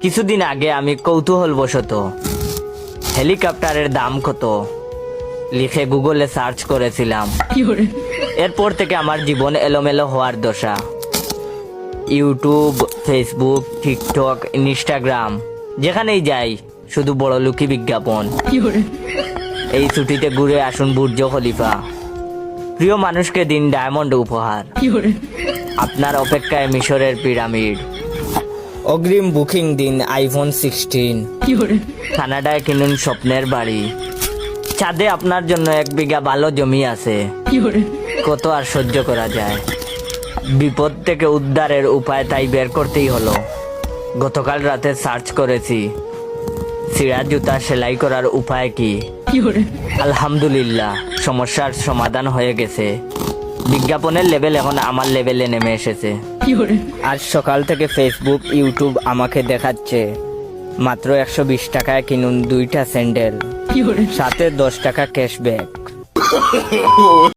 কিছুদিন আগে আমি কৌতূহলবশত হেলিকপ্টারের দাম কত লিখে গুগলে সার্চ করেছিলাম। এরপর থেকে আমার জীবন এলোমেলো হওয়ার দশা। ইউটিউব, ফেসবুক, টিকটক, ইনস্টাগ্রাম, যেখানেই যাই শুধু বড়লোকি বিজ্ঞাপন। এই ছুটিতে ঘুরে আসুন বুর্জ খলিফা, প্রিয় মানুষকে দিন ডায়মন্ড উপহার, আপনার অপেক্ষায় মিশরের পিরামিড, অগ্রিম বুকিং দিন আইফোন 16, কানাডায় কিনুন স্বপ্নের বাড়ি, চাঁদে আপনার জন্য 1 বিঘা ভালো জমি আছে। কত আর সহ্য করা যায়। বিপদ থেকে উদ্ধারের উপায় তাই বের করতেই হলো। গতকাল রাতে সার্চ করেছি ছিঁড়া জুতা সেলাই করার উপায় কি। আলহামদুলিল্লাহ, সমস্যার সমাধান হয়ে গেছে। বিজ্ঞাপনের লেভেল এখন আমার লেভেলে নেমে এসেছে। আজ সকাল থেকে ফেসবুক, ইউটিউব আমাকে দেখাচ্ছে মাত্র 120 টাকায় কিনুন 2টা স্যান্ডেল, সাথে 10 টাকা ক্যাশব্যাক।